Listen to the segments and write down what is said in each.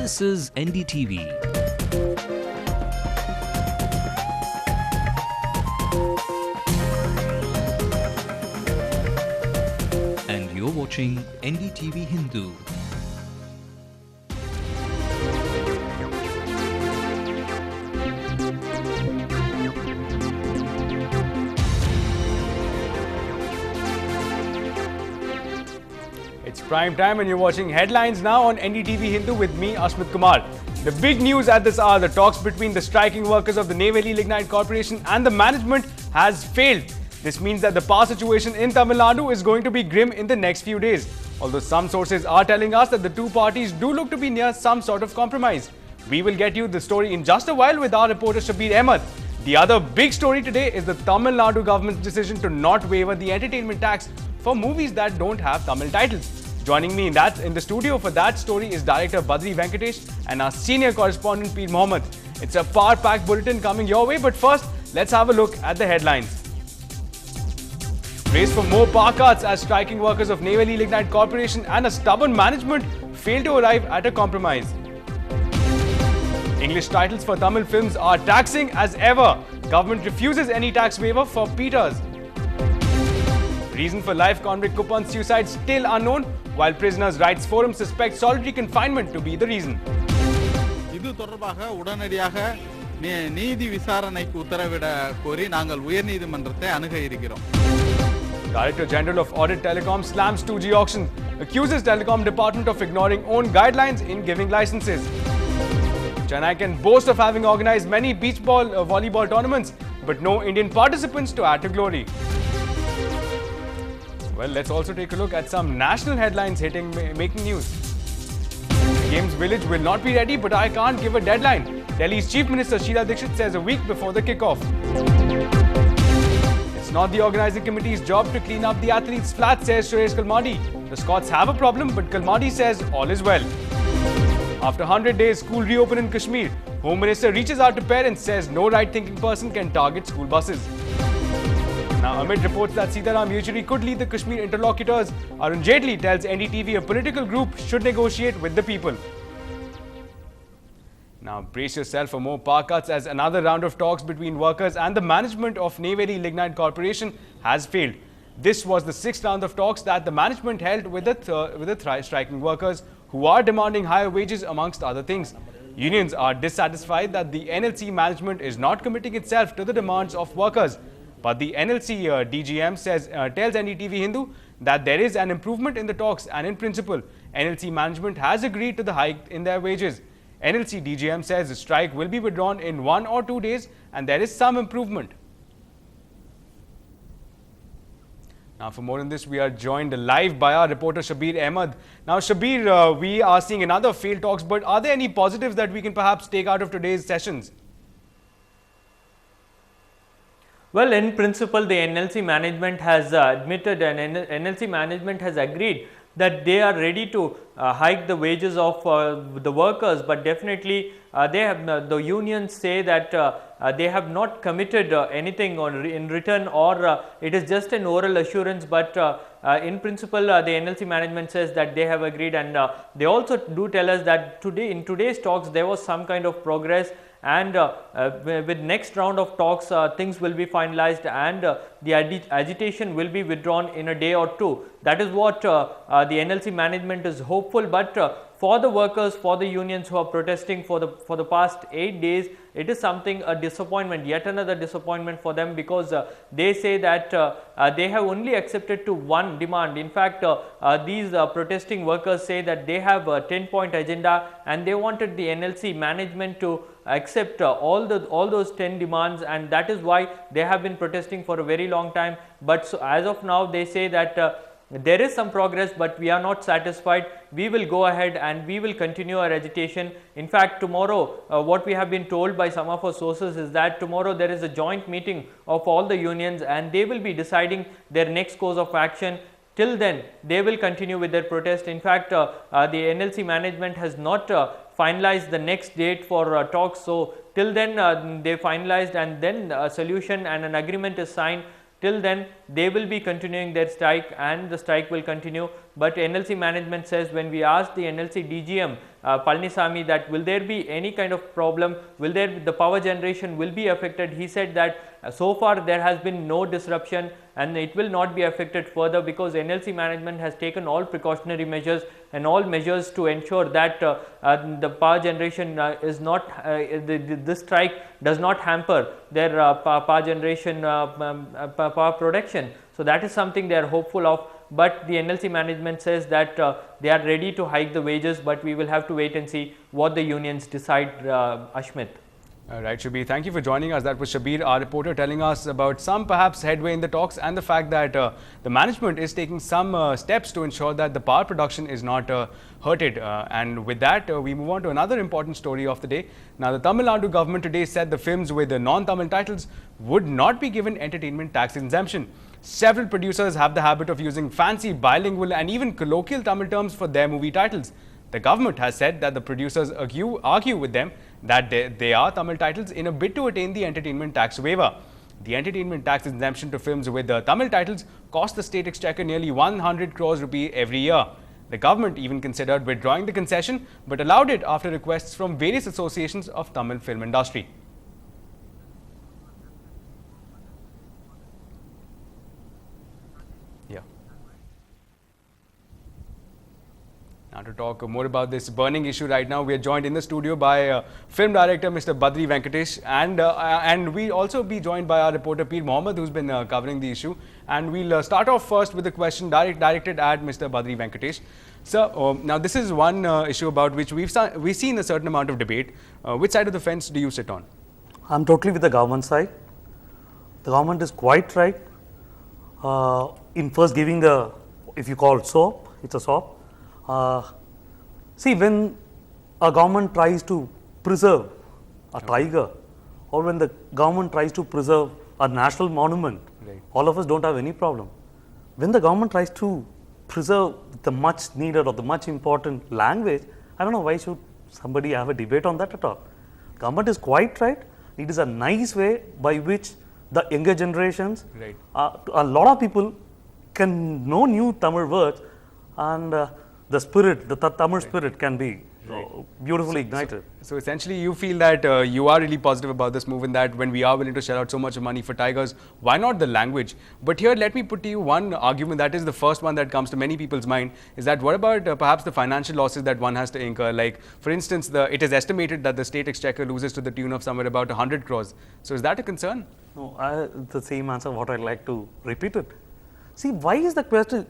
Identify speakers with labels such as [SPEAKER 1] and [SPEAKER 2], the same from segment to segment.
[SPEAKER 1] This is NDTV. And you're watching NDTV Hindu.
[SPEAKER 2] It's prime time and you're watching headlines now on NDTV Hindu with me, Ashmit Kumar. The big news at this hour, the talks between the striking workers of the Neyveli Lignite Corporation and the management has failed. This means that the power situation in Tamil Nadu is going to be grim in the next few days. Although some sources are telling us that the two parties do look to be near some sort of compromise. We will get you the story in just a while with our reporter Shabir Ahmed. The other big story today is the Tamil Nadu government's decision to not waiver the entertainment tax for movies that don't have Tamil titles. Joining me in the studio for that story is director Badri Venkatesh and our senior correspondent Peer Mohammed. It's a power-packed bulletin coming your way, but first, let's have a look at the headlines. Race for more power cuts as striking workers of Neyveli Lignite Corporation and a stubborn management fail to arrive at a compromise. English titles for Tamil films are taxing as ever. Government refuses any tax waiver for Peters. Reason for life convict Kupan's suicide still unknown, while Prisoners' Rights Forum suspects solitary confinement to be the reason.
[SPEAKER 3] இது தொடர்பாக உடனடியாக நீதி விசாரணைக்கு உத்தரவிட கோரி நாங்கள் உயர்நீதிமன்றத்தை அணுக இருக்கிறோம்.
[SPEAKER 2] Director General of Audit Telecom slams 2G auction, accuses Telecom Department of ignoring own guidelines in giving licenses. Chennai can boast of having organized many beach ball, volleyball tournaments, but no Indian participants to add to glory. Well, let's also take a look at some national headlines making news. The Games Village will not be ready, but I can't give a deadline. Delhi's Chief Minister Sheila Dikshit says a week before the kickoff. It's not the organising committee's job to clean up the athletes' flat, says Suresh Kalmadi. The Scots have a problem, but Kalmadi says all is well. After 100 days, school reopen in Kashmir. Home Minister reaches out to parents, says no right-thinking person can target school buses. Now, amid reports that Sitaram Yechuri could lead the Kashmir interlocutors, Arun Jaitley tells NDTV a political group should negotiate with the people. Now, brace yourself for more power cuts as another round of talks between workers and the management of Neyveli Lignite Corporation has failed. This was the sixth round of talks that the management held with the striking workers who are demanding higher wages amongst other things. Unions are dissatisfied that the NLC management is not committing itself to the demands of workers. But the NLC DGM tells NDTV Hindu that there is an improvement in the talks and in principle, NLC management has agreed to the hike in their wages. NLC DGM says the strike will be withdrawn in 1 or 2 days and there is some improvement. Now, for more on this, we are joined live by our reporter Shabir Ahmed. Now, Shabir, we are seeing another failed talks, but are there any positives that we can perhaps take out of today's sessions?
[SPEAKER 4] Well, in principle, the NLC management has admitted and NLC management has agreed that they are ready to hike the wages of the workers, but definitely the unions say that they have not committed anything in return, or it is just an oral assurance, but in principle the NLC management says that they have agreed, and they also do tell us that in today's talks there was some kind of progress, and with next round of talks things will be finalized and the agitation will be withdrawn in a day or two. That is what the NLC management is hopeful, but for the workers, for the unions who are protesting for the past 8 days, it is a disappointment, yet another disappointment for them, because they say that they have only accepted to one demand. In fact, these protesting workers say that they have a 10-point agenda and they wanted the NLC management to accept all those 10 demands, and that is why they have been protesting for a very long time. But so as of now, they say that there is some progress, but we are not satisfied. We will go ahead and we will continue our agitation. In fact, tomorrow, what we have been told by some of our sources is that tomorrow there is a joint meeting of all the unions and they will be deciding their next course of action. Till then, they will continue with their protest. In fact, the NLC management has not finalized the next date for talks. So, till then they finalized, and then a solution and an agreement is signed. Till then, they will be continuing their strike and the strike will continue. But NLC management says, when we asked the NLC DGM Palanisamy that will there be any kind of problem, will there the power generation will be affected, he said that so far there has been no disruption and it will not be affected further, because NLC management has taken all precautionary measures and all measures to ensure that the power generation is not, this strike does not hamper their power generation power production. So that is something they are hopeful of. But the NLC management says that they are ready to hike the wages, but we will have to wait and see what the unions decide, Ashmit.
[SPEAKER 2] Right, Shabir, thank you for joining us. That was Shabir, our reporter, telling us about some perhaps headway in the talks and the fact that the management is taking some steps to ensure that the power production is not hurted. And with that, we move on to another important story of the day. Now, the Tamil Nadu government today said the films with the non-Tamil titles would not be given entertainment tax exemption. Several producers have the habit of using fancy bilingual and even colloquial Tamil terms for their movie titles. The government has said that the producers argue with them that they are Tamil titles in a bid to attain the entertainment tax waiver. The entertainment tax exemption to films with the Tamil titles cost the state exchequer nearly 100 crores rupee every year. The government even considered withdrawing the concession, but allowed it after requests from various associations of Tamil film industry. Now, to talk more about this burning issue right now, we are joined in the studio by film director Mr. Badri Venkatesh, and we'll also be joined by our reporter Peer Mohammed, who's been covering the issue. And we'll start off first with a question directed at Mr. Badri Venkatesh. Sir, now this is one issue about which we've seen a certain amount of debate. Which side of the fence do you sit on?
[SPEAKER 5] I'm totally with the government side. The government is quite right in first giving the, if you call it soap, it's a soap. See, when a government tries to preserve a tiger, or when the government tries to preserve a national monument,
[SPEAKER 2] right,
[SPEAKER 5] all of us don't have any problem. When the government tries to preserve the much needed or the much important language, I don't know why should somebody have a debate on that at all. Government is quite right. It is a nice way by which the younger generations,
[SPEAKER 2] right,
[SPEAKER 5] a lot of people can know new Tamil words, and the spirit, the Tamil spirit can be beautifully ignited.
[SPEAKER 2] So essentially you feel that you are really positive about this move, in that when we are willing to shell out so much money for tigers, why not the language? But here let me put to you one argument that is the first one that comes to many people's mind, is that what about perhaps the financial losses that one has to incur? Like, for instance, it is estimated that the state exchequer loses to the tune of somewhere about 100 crores. So is that a concern?
[SPEAKER 5] No, the same answer what I'd like to repeat it. See, why is the question,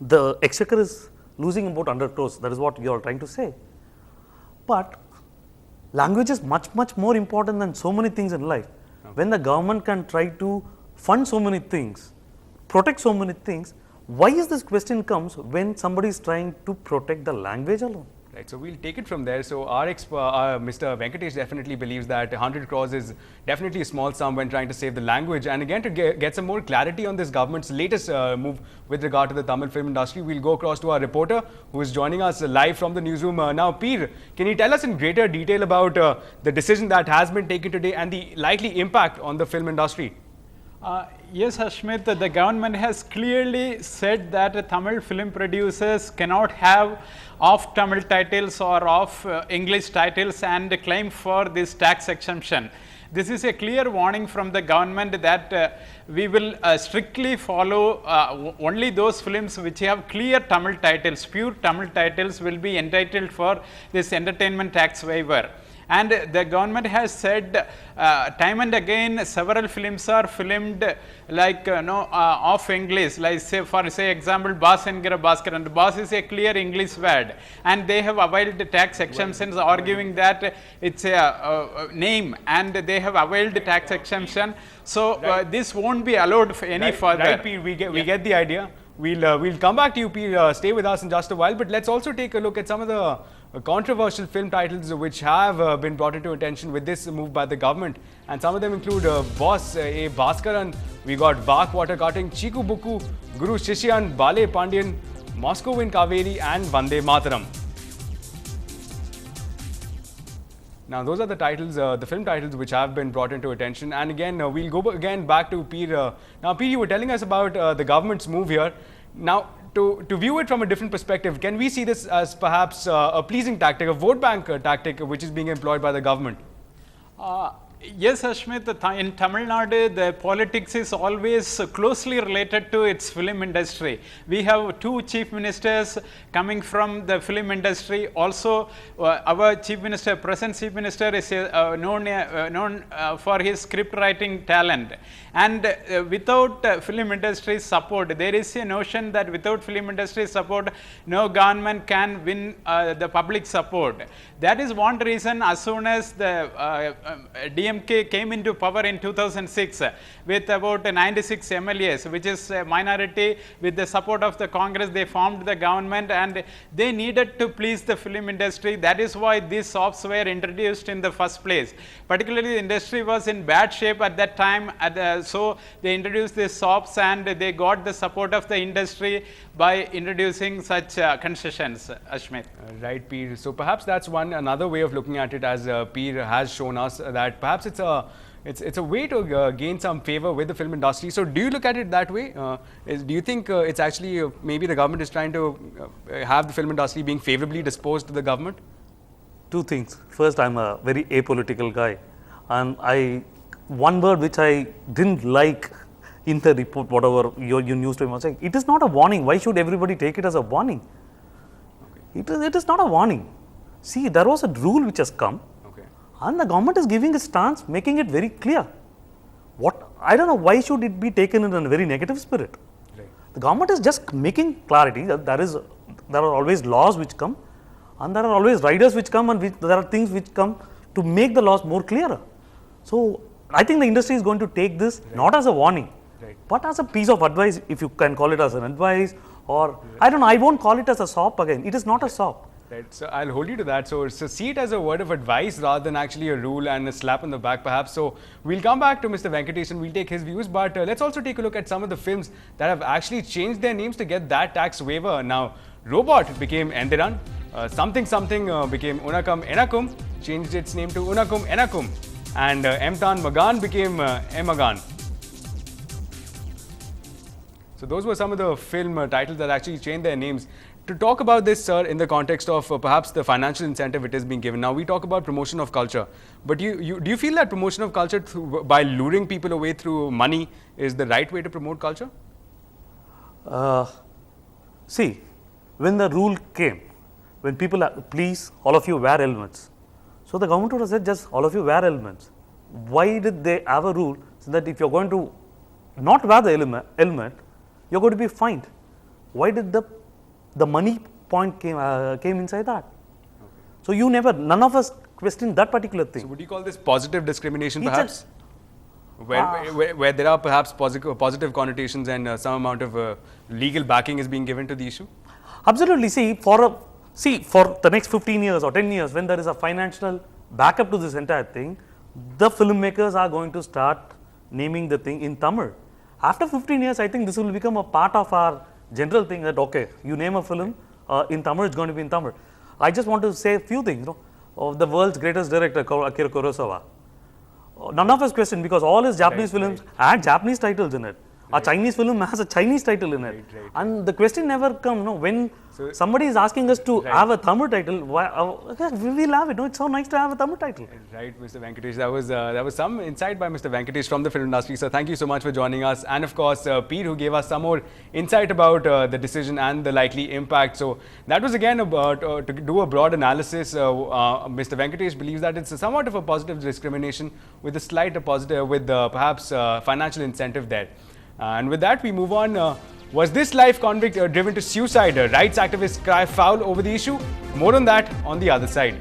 [SPEAKER 5] the exchequer is losing about 100 crores, that is what you are trying to say. But language is much, much more important than so many things in life. Okay. When the government can try to fund so many things, protect so many things, why is this question comes when somebody is trying to protect the language alone?
[SPEAKER 2] Right, so we'll take it from there. So our Mr. Venkatesh definitely believes that 100 crores is definitely a small sum when trying to save the language. And again, to get some more clarity on this government's latest move with regard to the Tamil film industry, we'll go across to our reporter who is joining us live from the newsroom. Now, Peer, can you tell us in greater detail about the decision that has been taken today and the likely impact on the film industry?
[SPEAKER 6] Yes, Ashmit, the government has clearly said that Tamil film producers cannot have off Tamil titles or off English titles and claim for this tax exemption. This is a clear warning from the government that we will strictly follow only those films which have clear Tamil titles, pure Tamil titles will be entitled for this entertainment tax waiver. And the government has said time and again several films are filmed like off English, like for example Boss Engira Bhaskar, and Boss is a clear English word, and they have availed tax exemptions arguing that it's a name, and they have availed tax exemption. So this won't be allowed for any further.
[SPEAKER 2] Right, Peer, we get the idea. We'll come back to you, Peer. Stay with us in just a while, but let's also take a look at some of the controversial film titles which have been brought into attention with this move by the government, and some of them include Boss A Bhaskaran, we got Bark Water Cutting, Chiku Buku, Guru Shishyan, Bale Pandian, Moscow in Kaveri, and Vande Mataram. Now, those are the titles, the film titles which have been brought into attention. And again, we'll go again back to Peer. Now, Peer, you were telling us about the government's move here. Now, to view it from a different perspective, can we see this as perhaps a pleasing tactic, a vote bank tactic, which is being employed by the government?
[SPEAKER 6] Yes, Ashmit, in Tamil Nadu, the politics is always closely related to its film industry. We have two chief ministers coming from the film industry. Also, our chief minister, present chief minister, is known for his script writing talent. And without film industry support, there is a notion that without film industry support, no government can win the public support. That is one reason. As soon as the DMK came into power in 2006 with about 96 MLAs, which is a minority, with the support of the Congress, they formed the government and they needed to please the film industry. That is why these SOPs were introduced in the first place. Particularly, the industry was in bad shape at that time, so they introduced these SOPs and they got the support of the industry by introducing such concessions, Ashmit.
[SPEAKER 2] Right, Peer. So perhaps that's another way of looking at it, as Peer has shown us, that perhaps it's a way to gain some favor with the film industry. So do you look at it that way? Do you think it's actually maybe the government is trying to have the film industry being favorably disposed to the government?
[SPEAKER 5] Two things. First, I'm a very apolitical guy, and one word which I didn't like in the report, whatever your news to him was saying, it is not a warning. Why should everybody take it as a warning? Okay. It is not a warning. See, there was a rule which has come, okay, and the government is giving a stance, making it very clear. I don't know why should it be taken in a very negative spirit. Right. The government is just making clarity that there are always laws which come, and there are always riders which come, and there are things which come to make the laws more clearer. So I think the industry is going to take this not as a warning, but as a piece of advice, if you can call it as an advice, or I don't know, I won't call it as a SOP again. It is not a SOP.
[SPEAKER 2] Right, so I'll hold you to that. So see it as a word of advice rather than actually a rule and a slap on the back perhaps. So we'll come back to Mr. Venkatesh and we'll take his views, but let's also take a look at some of the films that have actually changed their names to get that tax waiver. Now, Robot became Endiran, Something became Unakam Enakum, changed its name to Unakum Enakum, and Emtan Magan became Emagan. So those were some of the film titles that actually changed their names. To talk about this, sir, in the context of perhaps the financial incentive it is being given. Now, we talk about promotion of culture, but do you feel that promotion of culture by luring people away through money is the right way to promote culture?
[SPEAKER 5] See, when the rule came, when people please all of you wear helmets, so the government would have said just all of you wear helmets. Why did they have a rule so that if you're going to not wear the helmet, you're going to be fined? Why did the money point came inside that? Okay. So none of us questioned that particular thing.
[SPEAKER 2] So would you call this positive discrimination perhaps? Where there are perhaps positive connotations and some amount of legal backing is being given to the issue?
[SPEAKER 5] Absolutely. See, for the next 15 years or 10 years, when there is a financial backup to this entire thing, the filmmakers are going to start naming the thing in Tamil. After 15 years, I think this will become a part of our general thing that, okay, you name a film in Tamil, it's going to be in Tamil. I just want to say a few things, of the world's greatest director, Akira Kurosawa. None of us question, because all his Japanese films had Japanese titles in it. A Chinese film has a Chinese title in it. And the question never comes, when somebody is asking us to have a Tamil title, we will have it. It's so nice to have a Tamil title.
[SPEAKER 2] Right, Mr. Venkatesh. That was some insight by Mr. Venkatesh from the film industry. So thank you so much for joining us. And of course, Peer, who gave us some more insight about the decision and the likely impact. So that was again about to do a broad analysis. Mr. Venkatesh believes that it's somewhat of a positive discrimination with a slight positive, with perhaps financial incentive there. And with that, we move on. Was this life convict driven to suicide? Rights activists cry foul over the issue. More on that on the other side.